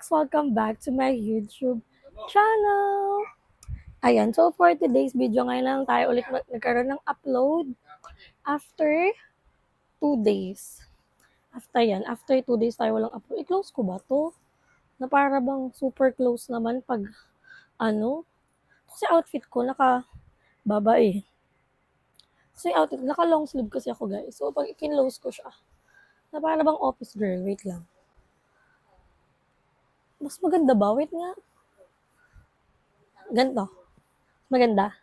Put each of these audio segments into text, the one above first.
Max! Welcome back to my YouTube channel! Ayan, so for today's video, ngayon lang tayo ulit nagkaroon ng upload after 2 days. After 2 days tayo walang upload. I-close ko ba to? Na para bang super close naman pag ano? Kasi outfit ko naka-baba eh. Kasi outfit, naka-long sleeve kasi ako guys. So pag i-close ko siya, na para bang office girl. Wait lang. Mas maganda ba? Wait nga. Ganito. Maganda.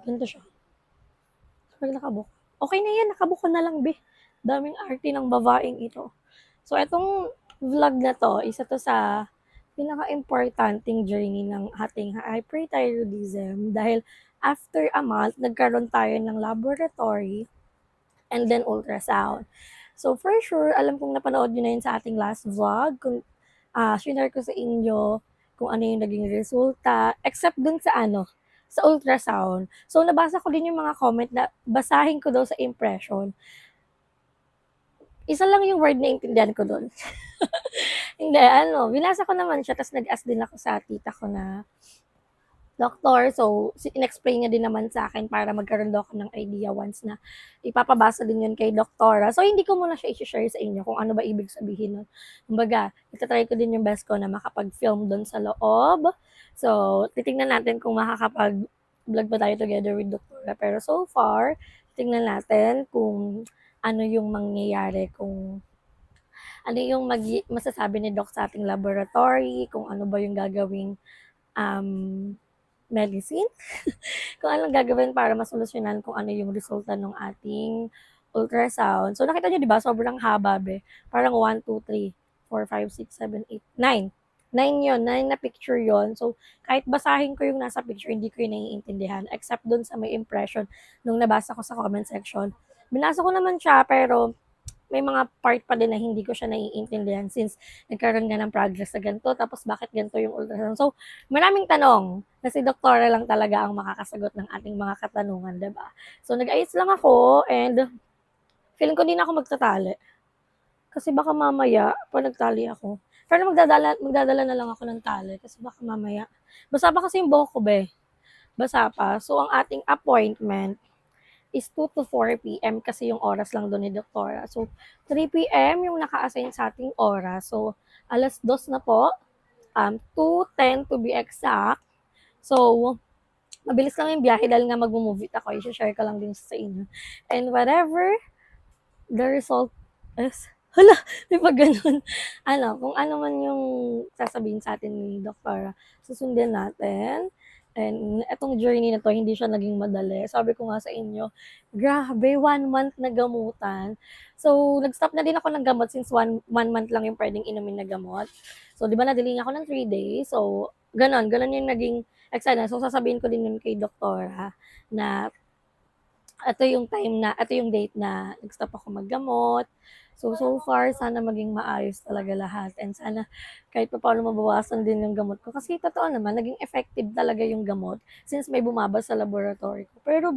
Ganito siya. Pag nakabook. Okay na yan, nakabook ko na lang, be. Daming arte ng babaeng ito. So, itong vlog na to, isa to sa pinaka-importanting journey ng ating hyperthyroidism dahil after a month, nagkaroon tayo ng laboratory and then ultrasound. So, for sure, alam kong napanood nyo na yun sa ating last vlog. Kung share ko sa inyo kung ano yung naging resulta, except dun sa ultrasound. So, nabasa ko din yung mga comment na basahin ko daw sa impression. Isa lang yung word na intindihan ko dun. Hindi, binasa ko naman siya, tapos nag-ask din ako sa tita ko na doktor. So, in-explain niya din naman sa akin para magkaroon daw ako ng idea once na ipapabasa din yun kay doktora. So, hindi ko muna siya i-share sa inyo kung ano ba ibig sabihin nun. Kumbaga, itatry ko din yung best ko na makapag-film doon sa loob. So, titingnan natin kung makakapag-vlog pa tayo together with doktora. Pero so far, titingnan natin kung ano yung mangyayari, kung ano yung masasabi ni Doc sa ating laboratory, kung ano ba yung gagawing medicine, kung anong gagawin para masolusyonan kung ano yung resulta ng ating ultrasound. So, nakita nyo, di ba? Sobrang haba, be. Parang 1, 2, 3, 4, 5, 6, 7, 8, 9. 9 yun. 9 na picture yon. So, kahit basahin ko yung nasa picture, hindi ko yung naiintindihan. Except dun sa may impression nung nabasa ko sa comment section. Binasa ko naman siya, pero may mga part pa din na hindi ko siya naiintindihan since nagkaroon nga ng progress sa ganito, tapos bakit ganito yung ultrasound. So, maraming tanong na si doktora lang talaga ang makakasagot ng ating mga katanungan, diba? So, nag-ayos lang ako and feeling ko din ako magtatali. Kasi baka mamaya, pag nagtali ako, pero magdadala na lang ako ng tali kasi baka mamaya, basa pa kasi yung buhok ko, be. Basa pa. So, ang ating appointment is 2 to 4 p.m. kasi yung oras lang doon ni Doktora. So, 3 p.m. yung naka-assign sa ating oras. So, alas 2 na po. 2:10 to be exact. So, mabilis lang yung biyahe dahil nga mag-movie ako. I-share ko lang din sa inyo. And whatever the result is, hala, may pag ganun. Kung ano man yung sasabihin sa atin ni Doktora, susundin natin. And etong journey na to, hindi siya naging madali. Sabi ko nga sa inyo, grabe, 1 month na gamutan. So, nag-stop na din ako ng gamot since 1 month lang yung pwedeng inumin na gamot. So, di ba nadiling ako ng 3 days? So, ganon yung naging excited. So, sasabihin ko din yun kay doktora na ito yung date na nag-stop ako maggamot. So far, sana maging maayos talaga lahat. And sana kahit pa paano mabawasan din yung gamot ko. Kasi totoo naman, naging effective talaga yung gamot since may bumaba sa laboratory ko. Pero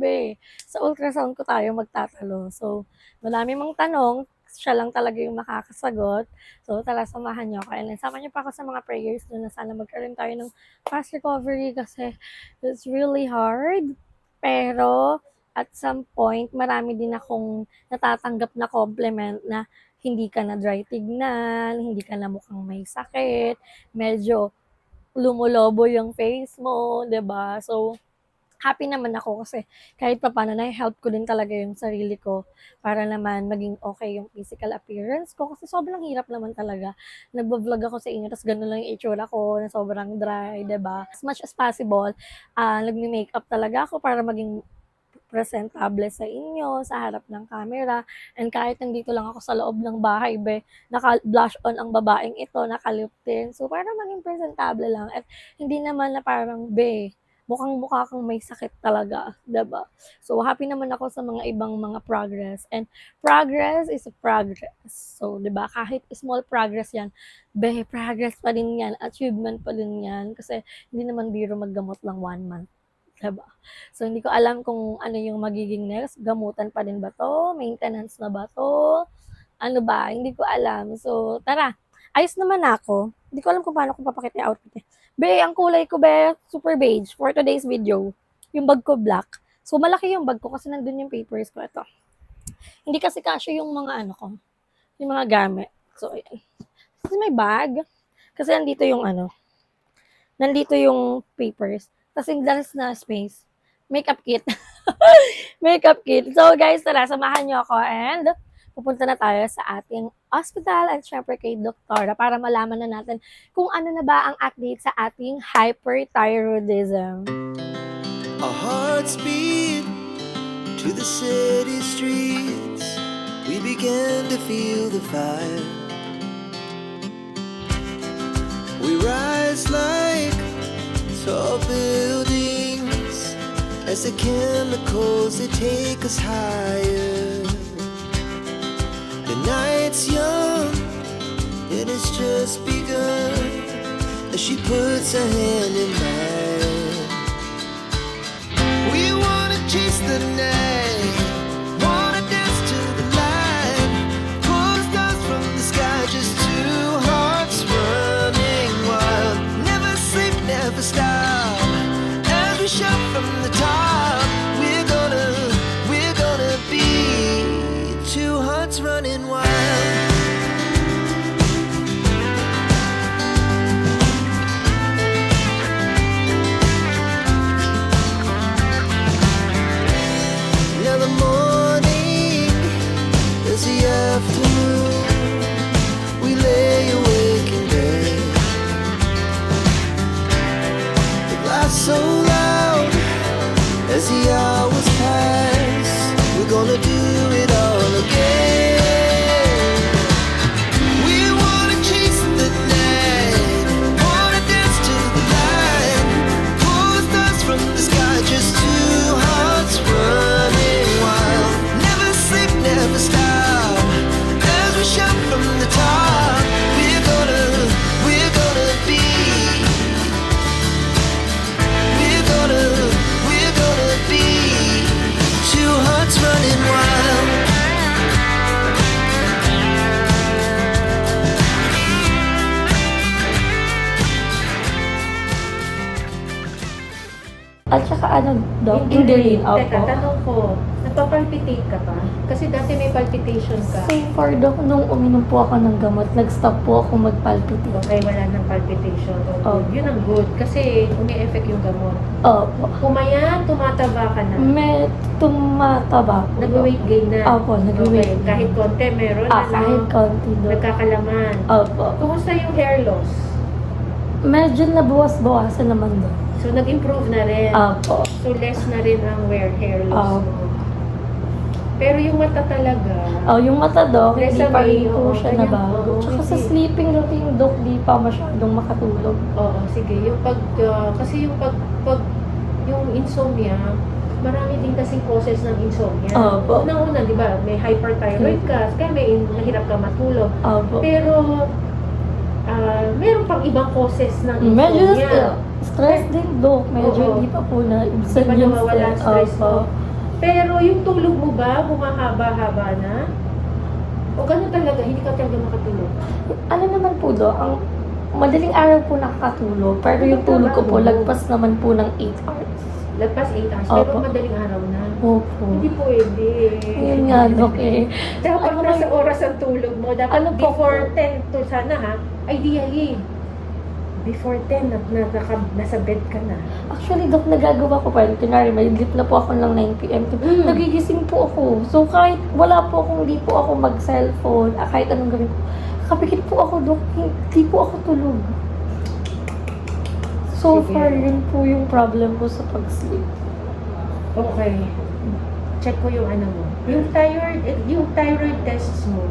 sa ultrasound ko tayo magtatalo. So, marami mang tanong, siya lang talaga yung makakasagot. So, tara, samahan niyo ako. And sama niyo pa ako sa mga prayers doon na sana magkaroon tayo ng fast recovery kasi it's really hard. Pero, at some point, marami din akong natatanggap na compliment na hindi ka na dry tignan, hindi ka na mukhang may sakit, medyo lumulobo yung face mo, 'di ba? So, happy naman ako kasi kahit papaano na-help ko din talaga yung sarili ko para naman maging okay yung physical appearance ko kasi sobrang hirap naman talaga. Nagvo-vlog ako sa inyo tapos gano'n lang yung itsura ko na sobrang dry, 'di ba? As much as possible, nagme-makeup talaga ako para maging presentable sa inyo, sa harap ng camera. And kahit nandito lang ako sa loob ng bahay, naka-blush on ang babaeng ito, naka-lip tint. So, para maging presentable lang. At hindi naman na parang, mukhang-mukha kang may sakit talaga, 'di ba? So, happy naman ako sa mga ibang mga progress. And progress is progress. So, 'di ba? Kahit small progress 'yan, progress pa din 'yan, achievement pa din 'yan kasi hindi naman biro maggamot lang 1 month. Diba? So, hindi ko alam kung ano yung magiging next. Gamutan pa din ba to? Maintenance na ba to? Ano ba? Hindi ko alam. So, tara. ayos naman ako. Hindi ko alam kung paano ko papakita yung outfit eh. Be, ang kulay ko, be, super beige for today's video. Yung bag ko black. So, malaki yung bag ko kasi nandun yung papers ko. Ito. Hindi kasi kasya yung mga ano ko. Yung mga gamit. So, ayan. Kasi may bag. Kasi nandito yung papers. Tapos yung last na space, makeup kit. Makeup kit. So guys, tara, samahan niyo ako and pupunta na tayo sa ating hospital at syempre kay doktora para malaman na natin kung ano na ba ang update sa ating hyperthyroidism. Our hearts beat to the city streets. We began to feel the fire. We rise like tall buildings as the chemicals they take us higher. The night's young, it has just begun as she puts her hand in mine. We wanna chase the night, wanna dance to the light, pull the stars from the sky, just two hearts running wild. Never sleep, never stop, as we shout from the top. We're gonna be two hearts running wild. Now the morning is the afternoon. We lay awake in bed. The laugh so loud as the hours pass. We're gonna do it all again. We wanna chase the night, wanna dance to the light, pull the stars from the sky, just two hearts running wild. Never sleep, never stop, as we shout from the top. We're gonna be, we're gonna be two hearts running wild. At saka Doc? Insulin. Teka, Opo. tanong ko, nagpa-palpitate ka ba? Kasi dati may palpitation ka. Same for Doc, nung uminom po ako ng gamot, nag-stop po ako mag-palpitate. Okay, wala nang palpitation. Oh. Yun ang good. Kasi umi-effect yung gamot. Opo. Kumayan, tumataba ka na. May tumataba po. Doc. Nag-weight gain na. Opo, nag-weight Okay, gain. kahit konti meron. Kahit konti Doc. Nagkakalaman. Opo. Kumusta yung hair loss? Medyo nabawas-bawasan naman Doc. So, nag-improve na rin. Opo. So, less na rin ang hair loss mo. Pero yung mata talaga, Yung mata Doc, Yes, hindi pa rin sabi, po oo, siya ganyan, nabago. oo, Tsaka sa kasi- sleeping routine Doc, di pa masyadong makatulog. oo, sige. Yung kasi yung insomnia, marami din kasing causes ng insomnia. Opo. Unang-una, di ba, may hyperthyroid ka, kaya may nahirap ka matulog. Opo. Pero, meron pang ibang causes ng Medyo insomnia. stress din Doc. Medyo Oo. hindi pa po na Di ibsan ba yung nawawala ang stress Opo. mo? Pero yung tulog mo ba, humahaba-haba na? O ganun talaga, hindi ka talaga makatulog? Ano naman po do, ang madaling araw po nakakatulog, pero yung tulog ko po, lagpas naman po ng 8 hours. Lagpas 8 hours, Opo. pero madaling araw na. Opo. Hindi pwede. Yun nga, Doc eh. Dapat Ano nasa ba- oras ang tulog mo. Dapat Ano po? before 10 to sana ha. Ideally, before 10, nasa bed ka na. Actually, Doc, nagagawa ko pa. Kunwari, may sleep na po ako ng 9 p.m. Nagigising po ako. So, kahit wala po akong, hindi po ako mag-cellphone, kahit anong gawin ko, kapikit po ako, Doc, hindi po ako tulog. So Sige. far, yun po yung problem ko sa pag-sleep. Okay. Check ko yung ano mo. Yung thyroid tests mo,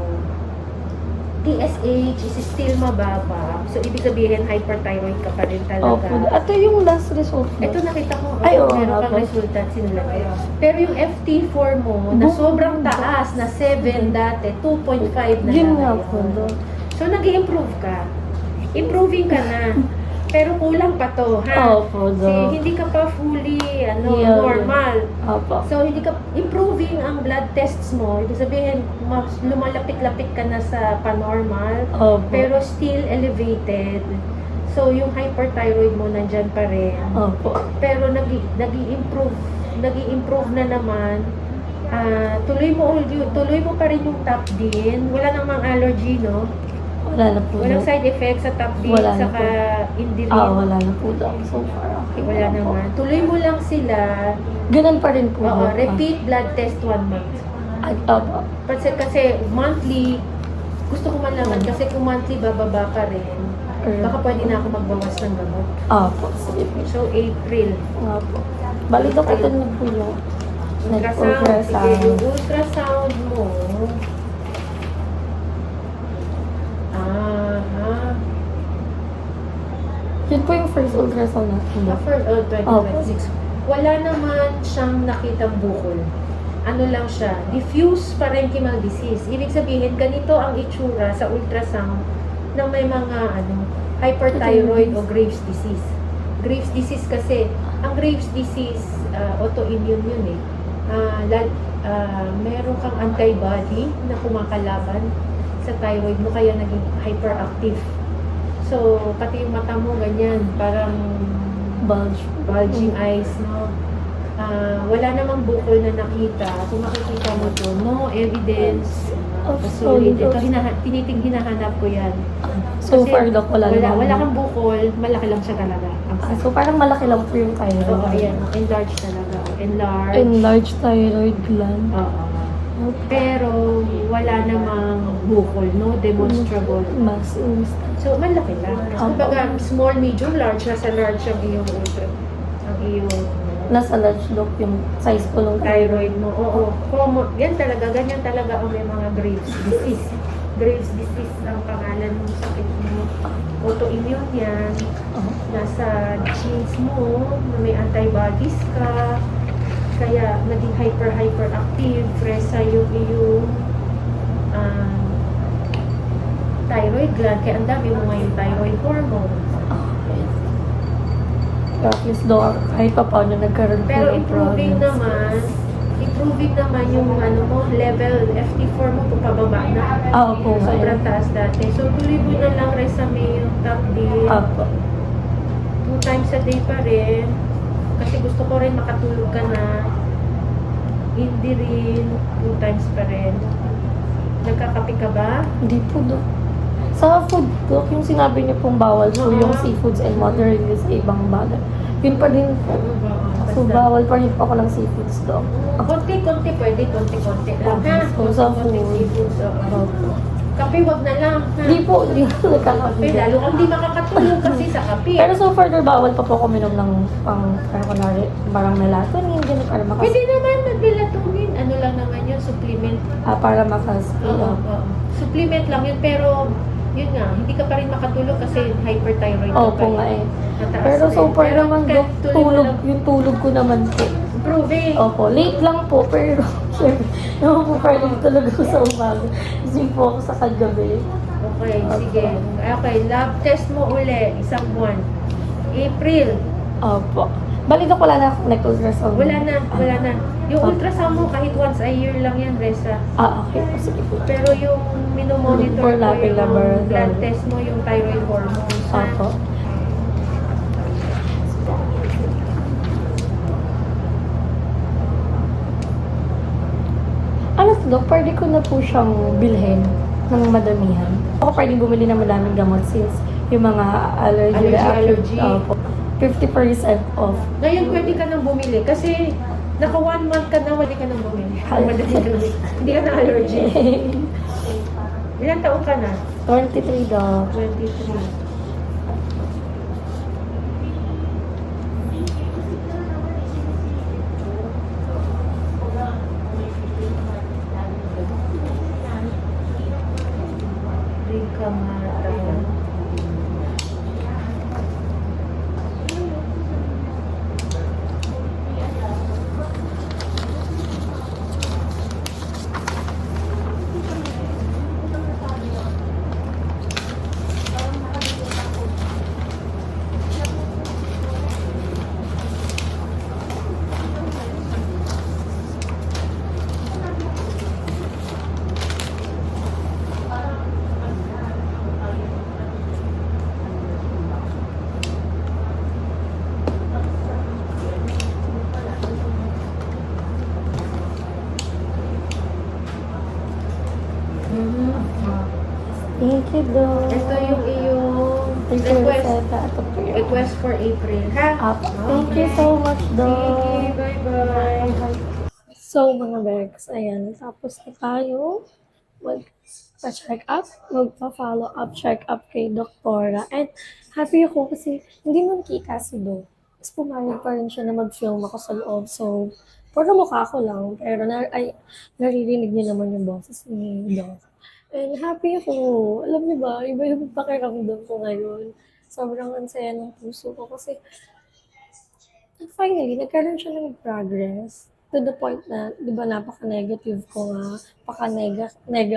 TSH is still mababa. So, ibig sabihin, hyperthyroid ka pa rin Opo. talaga. Ito yung last result. Ito nakita ko, Ay, oo meron nga kang po. resulta sinulagay. Pero yung FT4 mo, na sobrang taas, na 7 dati, 2.5 na Yun lang nga ngayon. po, Doc. So, nag-i-improve ka. Improving ka na. Pero kulang pa to, ha? Opo, Kasi Dok. hindi ka pa fully Yeah, normal. Opo. So, hindi ka improving ang blood tests mo. Ibig sabihin, mas lumalapit-lapit ka na sa panormal, Opo. pero still elevated. So, yung hyperthyroid mo nandyan pa rin. Opo. Pero nag-i-improve na naman. Tuloy mo pa rin yung top din. Wala namang allergy, no? Wala na po, Walang Dok. side effects sa top din, Wala na saka indirin. Wala na po, Dok. So far, okay. Wala naman. Tuloy mo lang sila. Ganun pa rin po, Oo, Dok. repeat blood test 1 month. Opo. Kasi monthly, gusto ko malaman kasi kung monthly bababa pa rin, baka pwede na ako magbawas ng gamot. Opo. Sige po. So, April. Opo. Bali, Dok, ito na po yung Ultrasound. Sige, yung ultrasound mo. Yun po yung first ultrasound natin, Dok. After 2026. Wala naman siyang nakitang bukol. Ano lang siya, diffuse parenchymal disease. Ibig sabihin, ganito ang itsura sa ultrasound ng may mga hyperthyroid o Graves disease. Graves disease kasi, ang Graves disease, autoimmune yun eh. Meron kang antibody na kumakalaban sa thyroid mo kaya naging hyperactive. So, pati yung mata mo ganyan, parang bulging eyes, no? Wala namang bukol na nakita. Kung makikita mo to, no evidence. Solid. Ito, hinahanap ko yan. So Kasi far, Dok, wala kang bukol, malaki lang siya talaga. So, parang malaki lang po yung thyroid. Oo, ayan. Enlarged talaga. Enlarged. Enlarged thyroid gland. Oo. Pero, wala namang bukol, no? Demonstrable. Mas So, malaki lang. Kumbaga, small, medium, large, nasa large ang iyong nasa large, Dok, yung size po ng thyroid mo. Oo. Ganyan talaga ang may mga Graves disease. Graves disease ang pangalan ng sakit mo. Autoimmune yan. Nasa genes mo, na may antibodies ka. Kaya naging hyperactive, fresa yung iyong thyroid gland. Kaya ang dami mo ngayon thyroid hormone. At least, Dok, kahit pa paano nagkaroon po Pero ng improving problems. naman yung level FT4 mo pababa na. Opo, Sobrang taas dati. So tuloy mo na lang resame yung top din. Opo. 2 times a day pa rin. Kasi gusto ko rin makatulog ka na. Hindi rin 2 times pa rin. Nagkakape ka ba? Hindi po, Dok. Sa food, Dok, yung sinabi niyo pong bawal po yung seafoods and moderately sa ibang bagay. Yun pa din po. So, bawal pa rin po ako ng seafoods, Dok. Konti-konti pwede, konti-konti lang. Ha? So, sa Konti food. seafoods. Opo. Kape wag na lang. Ha? Hindi po, hindi po Kape, nagkakape. lalo kang di makakatulog kasi sa kape. Pero so far, bawal pa po ako minom ng parang kunwari, parang melatonin, gano'n, para Pwede naman mag-melatonin. Ano lang naman yun, supplement. para makas-speed up. Supplement lang yun, pero yun nga, hindi ka pa rin makatulog kasi hyperthyroid ka Opo pa nga rin. eh. Mataas Pero so rin. far Pero naman, kahit Dok, tuloy mo tulog, lang, yung tulog ko naman po. improving. Opo, late lang po, pero syempre, naman po pwede tulog ako sa umaga. Gising po ako sa kagabi. Okay, sige. Okay, lab test mo uli, isang buwan. April, Opo. Bali, Dok, wala na akong nag-ultrasound. wala na. Yung ultrasound mo, kahit once a year lang yan, Reza. Okay po, sige po. Pero yung minomonitor For mo, lapis yung laboratory. blood test mo, yung thyroid hormones. ha? Opo. Ano to, Dok? Pwede ko na po siyang bilhin ng madamihan. Ako pwede bumili ng madaming gamot since yung mga allergy. Opo. 50% off. Ngayon, pwede ka nang bumili kasi naka 1 month ka na, wali ka nang bumili. Hindi ka na allergy. Ilang taon ka na? 23, Dok. 23. Rika Mata. you, Doc. Ito yung iyong Thank you, request. Rosetta. Ito po yun. Request for April, ha? Thank you so much, Doc. Sige, bye-bye. So, mga Bex, ayan, tapos na tayo magpa-check up, magpa-follow up, check up kay Doktora. And happy ako kasi hindi man kita si Doc. Tapos pumayag pa rin siya na mag-film ako sa loob. So, puro mukha ko lang, pero naririnig niya naman yung boses ni Doc. And happy ako. Alam niyo ba, iba yung pakiramdam ko ngayon. Sobrang ang saya ng puso ko kasi finally, nagkaroon siya ng progress to the point na, di ba, napaka-negative ko nga, paka-nega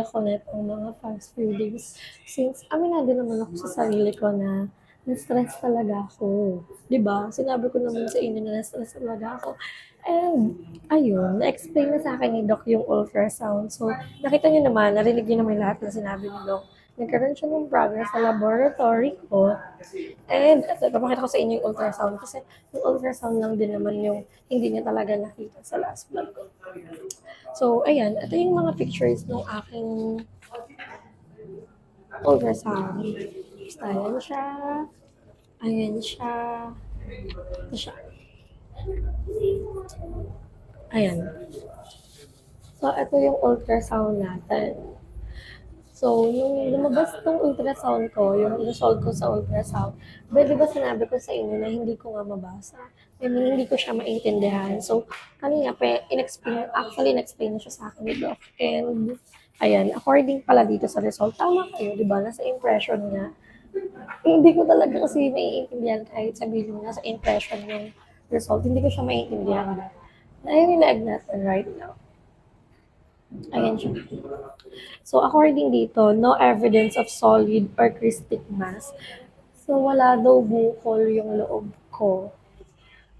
ko na itong mga past few days. Since, aminado naman ako sa sarili ko na na-stress talaga ako. Di ba? Sinabi ko naman sa inyo na na-stress talaga ako. And, ayun, na-explain na sa akin ni Doc yung ultrasound. So, nakita niyo naman, narinig niyo naman lahat na sinabi ni Doc. Nagkaroon siya ng progress sa laboratory ko. And, ito, papakita ko sa inyo yung ultrasound kasi yung ultrasound lang din naman yung hindi niya talaga nakita sa last vlog ko. So, ayan, ito yung mga pictures ng aking ultrasound. Basta, ayan siya. Ayan siya. Ito siya. Ayan. So, ito yung ultrasound natin. So, nung lumabas tong ultrasound ko, yung result ko sa ultrasound, di ba sinabi ko sa inyo na hindi ko nga mabasa? I mean, hindi ko siya maintindihan. So, kanina in-explain na siya sa akin ni Doc. And, ayan, according pala dito sa result, tama kayo, di ba? Nasa impression niya. Hindi ko talaga kasi maiintindihan kahit sabihin mo nasa impression yung result. Hindi ko siya maiintindihan. Nai-relag natin right now. Ayan siya. So, according dito, no evidence of solid or cystic mass. So, wala daw bukol yung loob ko.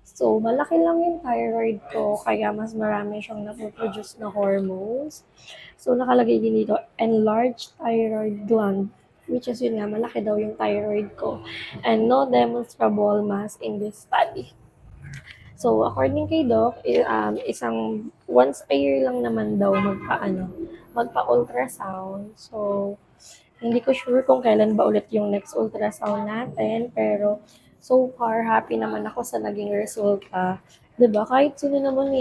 So, malaki lang yung thyroid ko, kaya mas marami siyang napoproduce na hormones. So, nakalagay din dito, enlarged thyroid gland, which is yun nga, malaki daw yung thyroid ko. And no demonstrable mass in this study. So, according kay Doc, isang once a year lang naman daw magpa-ultrasound. So, hindi ko sure kung kailan ba ulit yung next ultrasound natin, pero so far, happy naman ako sa naging resulta. 'Di ba? Kahit sino naman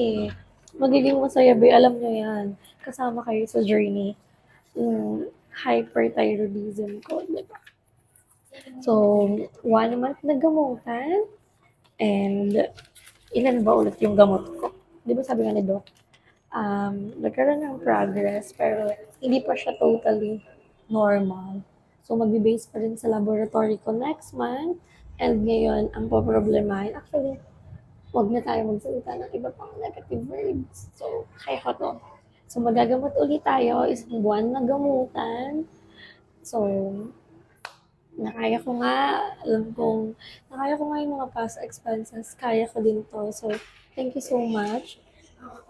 magiging masaya ba, alam nyo yan. Kasama kayo sa journey. Hyperthyroidism ko, 'di ba? So, 1 month na gamutan, and ilan ba ulit yung gamot ko? Di ba sabi nga ni Doc, nagkaroon ng progress, pero hindi pa siya totally normal. So, magbe-base pa rin sa laboratory ko next month. And ngayon, ang poproblemahin, actually, wag na tayo magsalita ng iba pang negative words. So, kaya ko to. So, magagamot ulit tayo, isang buwan na gamutan. So, nakaya ko nga yung mga past expenses, kaya ko din to. So, thank you so much.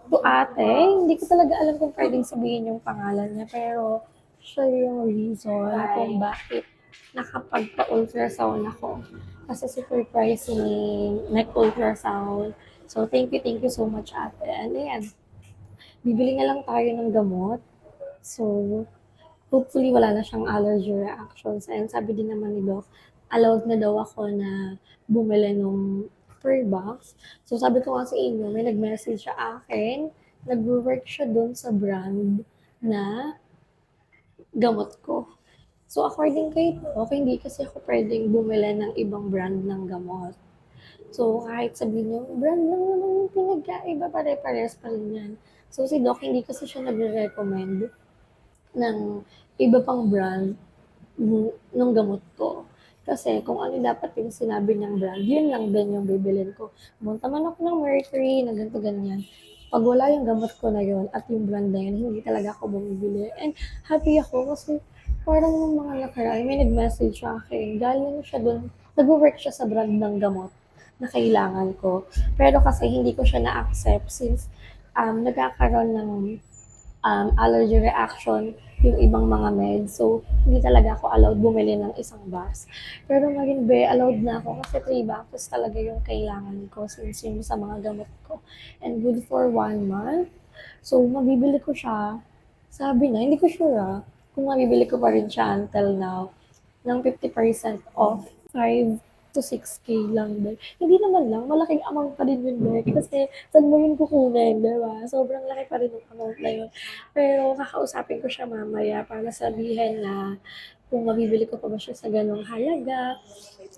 To ate, hindi ko talaga alam kung pwedeng sabihin yung pangalan niya, pero siya yung reason kung bakit nakapagpa-ultrasound ako. Kasi super pricey neck ultrasound. So, thank you so much ate. And ayan, bibili na lang tayo ng gamot. So, hopefully wala na siyang allergy reactions. And sabi din naman ni Doc, allowed na daw ako na bumili nung per box. So sabi ko nga sa inyo, may nag-message siya akin, nag-work siya doon sa brand na gamot ko. So according kay Doc, hindi kasi ako pwedeng bumili ng ibang brand ng gamot. So kahit sabihin niyo, brand lang naman yung pinagkaiba, pare-pares pa rin yan. So si Doc, hindi kasi siya nagre-recommend ng iba pang brand ng gamot ko. Kasi kung ano dapat yung sinabi niyang brand, yun lang din yung bibilin ko. Pumunta man ako ng Mercury, na ganito ganyan. Pag wala yung gamot ko na yun at yung brand na yun, hindi talaga ako bumibili. And happy ako kasi parang ng mga nakaraan, may nag-message sa akin. Galing siya dun, nag-work siya sa brand ng gamot na kailangan ko. Pero kasi hindi ko siya na-accept since nagkakaroon ng allergy reaction yung ibang mga meds. So, hindi talaga ako allowed bumili ng isang box. Pero maging allowed na ako kasi 3 boxes talaga yung kailangan ko since yun sa mga gamot ko. And good for 1 month. So, mabibili ko siya. Sabi na, hindi ko sure kung mabibili ko pa rin siya until now, ng 50% off, 5 to 6K lang din. Hindi naman lang, malaking amount pa din yun, Beck. Kasi, saan mo yun kukunin, di ba? Sobrang laki pa rin yung amount na yun. Pero, kakausapin ko siya mamaya para sabihin na kung mabibili ko pa ba siya sa ganong halaga.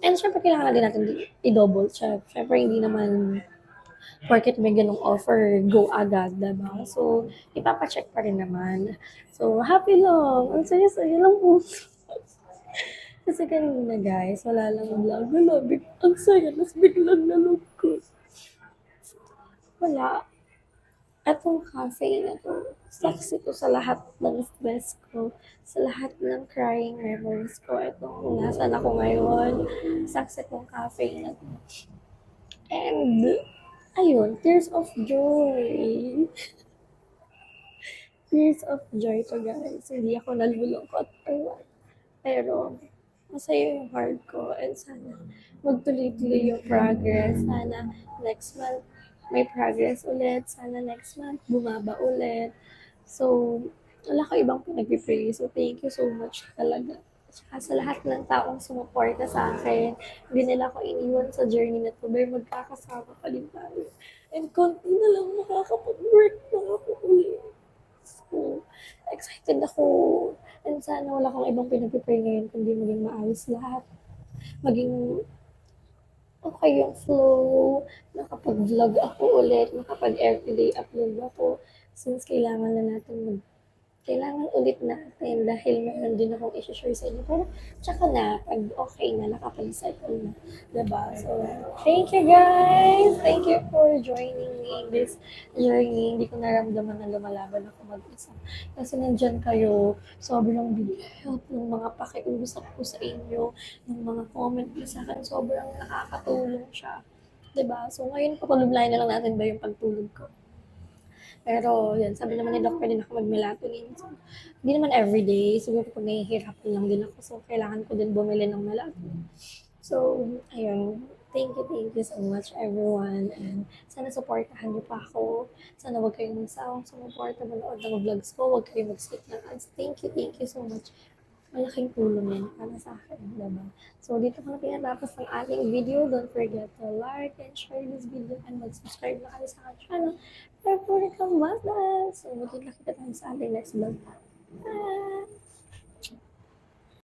And syempre, kailangan na din natin i-double check. Syempre, hindi naman porket may ganong offer, go agad, diba? So, ipapacheck pa rin naman. So, happy lang. Ang saya-saya lang po. Kasi kanina guys, wala lang vlog. Wala, ang saya, tapos biglang nalungkot. Wala. Atong cafe na to, saksi ko sa lahat ng stress ko, sa lahat ng crying memories ko. Itong nasan ako ngayon, saksi kong cafe na to. And, ayun, tears of joy. Tears of joy to guys. Hindi ako nalulungkot or what. Pero, masaya yung heart ko and sana magtuloy-tuloy yung progress. Sana next month may progress ulit. Sana next month bumaba ulit. So, wala ko ibang pinag-pray. So, thank you so much talaga. Tsaka sa lahat ng taong sumuporta sa akin, hindi nila ako iniwan sa journey na to. Dahil magkakasama pa din tayo. And konti na lang makakapag-work na ako ulit. So, excited ako. And sana wala akong ibang pinag-pray ngayon kundi maging maayos lahat. Maging okay yung flow, nakapag-vlog ako ulit, nakapag-everyday upload ako. Since kailangan na natin kailangan ulit natin dahil meron din akong i-share sa inyo. Pero, tsaka na, pag okay na, nakapag-cycle na. Diba? So, thank you guys! Thank you for joining me in this journey. Hindi ko naramdaman na lumalaban ako mag-isa. Kasi nandyan kayo, sobrang big help ng mga pakiusap ko sa inyo, ng mga comment ko sa akin, sobrang nakakatulong siya. Diba? So, ngayon, papalublayan na lang natin ba yung pagtulog ko? Pero, yun, sabi naman ni Doc, pwede na ako mag-melatonin. So, hindi naman everyday. Siguro pag nahihirapan lang din ako. So, kailangan ko din bumili ng melatonin. So, ayun. Thank you so much everyone. And sana supportahan niyo pa ako. Sana huwag kayong magsawang sumuporta, manood ng vlogs ko. Huwag kayong mag-skip ng ads. Thank you so much. Malaking tulong yan para sa akin, diba? So, dito ko na pinatapos ng ating video. Don't forget to like and share this video and mag-subscribe na kayo sa aking channel. Para po rin kang So, magkita kita tayo sa ating next vlog. Bye!